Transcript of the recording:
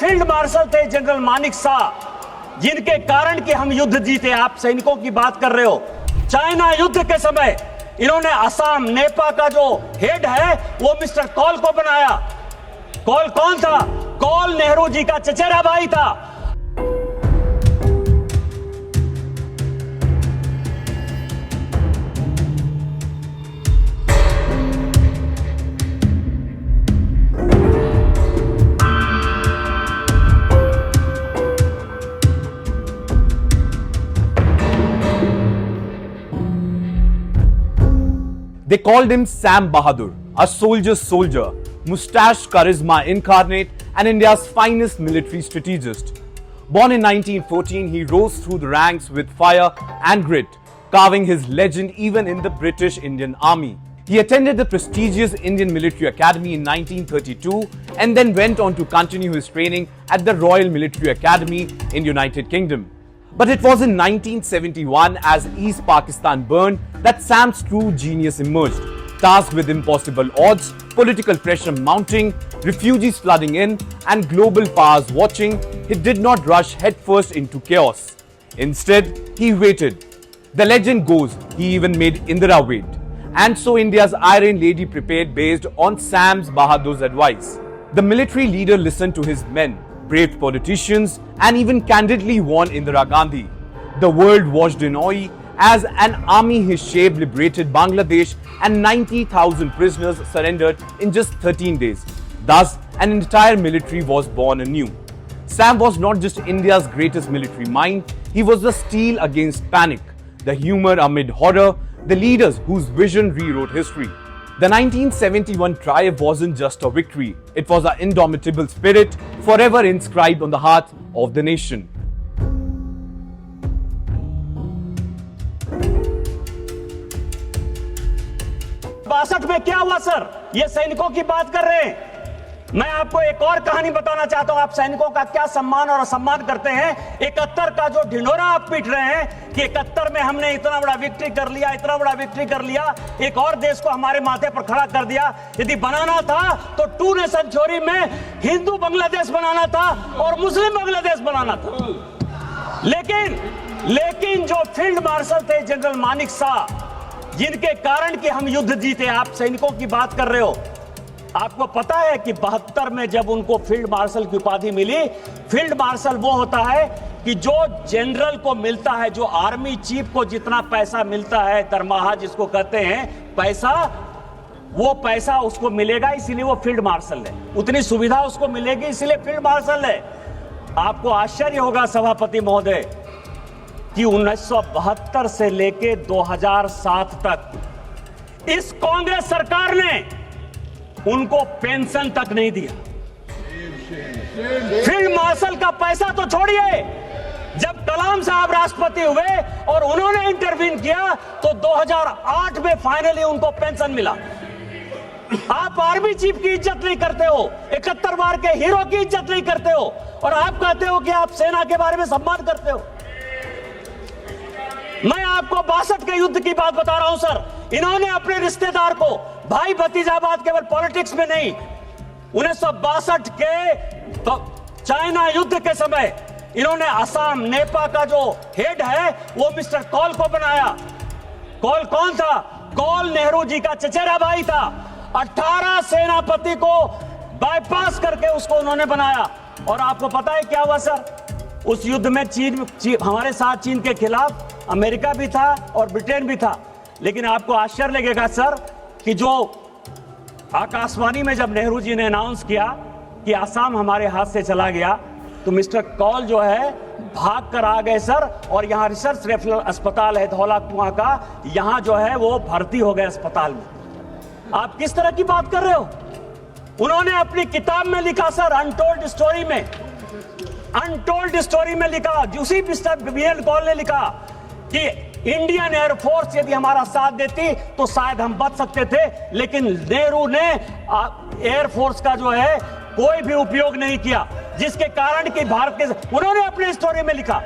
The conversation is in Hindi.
फील्ड मार्शल थे जनरल मानिक शाह, जिनके कारण कि हम युद्ध जीते, आप सैनिकों की बात कर रहे हो। चाइना युद्ध के समय इन्होंने असम नेपा का जो हेड है वो मिस्टर कॉल को बनाया। कॉल कौन था? कॉल नेहरू जी का चचेरा भाई था। They called him Sam Bahadur, a soldier's soldier, mustache charisma incarnate, and India's finest military strategist. Born in 1914, he rose through the ranks with fire and grit, carving his legend even in the British Indian Army. He attended the prestigious Indian Military Academy in 1932 and then went on to continue his training at the Royal Military Academy in United Kingdom. But it was in 1971, as East Pakistan burned, that Sam's true genius emerged. Tasked with impossible odds, political pressure mounting, refugees flooding in, and global powers watching, he did not rush headfirst into chaos. Instead, he waited. The legend goes, he even made Indira wait. And so India's Iron Lady prepared based on Sam Bahadur's advice. The military leader listened to his men, braved politicians, and even candidly warned Indira Gandhi. The world watched in awe as an army his shape liberated Bangladesh and 90,000 prisoners surrendered in just 13 days. Thus, an entire military was born anew. Sam was not just India's greatest military mind, he was the steel against panic, the humor amid horror, the leaders whose vision rewrote history. The 1971 triumph wasn't just a victory, it was an indomitable spirit forever inscribed on the heart of the nation. बासठ में क्या हुआ सर? ये सैनिकों की बात कर रहे हैं। मैं आपको एक और कहानी बताना चाहता हूं, आप सैनिकों का क्या सम्मान और असम्मान करते हैं। 71 का जो ढिंढोरा आप पीट रहे हैं कि 71 में हमने इतना बड़ा विक्ट्री कर लिया, इतना बड़ा विक्ट्री कर लिया, एक और देश को हमारे माथे पर खड़ा कर दिया। यदि बनाना था तो 2 नेशन थ्योरी में हिंदू बांग्लादेश बनाना था और मुस्लिम बांग्लादेश बनाना था। लेकिन जो फील्ड मार्शल थे जनरल मानिक शाह, जिनके कारण कि हम युद्ध जीते, आप सैनिकों की बात कर रहे हो। आपको पता है कि 72 में जब उनको फील्ड मार्शल की उपाधि मिली, फील्ड मार्शल वो होता है कि जो जनरल को मिलता है, जो आर्मी चीफ को जितना पैसा मिलता है, दरमाहा जिसको कहते हैं पैसा, वो पैसा उसको मिलेगा, इसीलिए वो फील्ड मार्शल है। उतनी सुविधा उसको मिलेगी, इसलिए फील्ड मार्शल है। आपको आश्चर्य होगा सभापति महोदय कि 1972 से लेके 2007 तक इस कांग्रेस सरकार ने उनको पेंशन तक नहीं दिया। फील्ड मार्शल का पैसा तो छोड़िए, जब कलाम साहब राष्ट्रपति हुए और उन्होंने इंटरवीन किया तो 2008 में फाइनली उनको पेंशन मिला। आप आर्मी चीफ की इज्जत नहीं करते हो, 71 बार के हीरो की इज्जत नहीं करते हो, और आप कहते हो कि आप सेना के बारे में सम्मान करते हो। मैं आपको 62 के युद्ध की बात बता रहा हूं सर। इन्होंने अपने रिश्तेदार को, भाई भतीजाबाद केवल पॉलिटिक्स में नहीं, 1962 के चाइना युद्ध के समय इन्होंने असम नेपा का जो हेड है वो मिस्टर कॉल को बनाया। कॉल कौन था? कॉल नेहरू जी का चचेरा भाई था। 18 सेनापति को बाईपास करके उसको उन्होंने बनाया। और आपको पता है क्या हुआ सर? उस युद्ध में चीन हमारे साथ, चीन के खिलाफ अमेरिका भी था और ब्रिटेन भी था। लेकिन आपको आश्चर्य लगेगा सर कि जो आकाशवाणी में जब नेहरू जी ने अनाउंस किया कि आसाम हमारे हाथ से चला गया, तो मिस्टर कॉल जो है भाग कर आ गए सर, और यहाँ रिसर्च रेफरल अस्पताल है धौला कुआं का, यहाँ जो है वो भर्ती हो गए अस्पताल में। आप किस तरह की बात कर रहे हो? उन्होंने अपनी किताब में लिखा सर, अनटोल्ड स्टोरी में लिखा, उसी मिस्टर बी.एल. कॉल ने लिखा कि इंडियन एयरफोर्स यदि हमारा साथ देती तो शायद हम बच सकते थे, लेकिन नेहरू ने एयरफोर्स का जो है कोई भी उपयोग नहीं किया, जिसके कारण कि भारत के, उन्होंने अपने स्टोरी में लिखा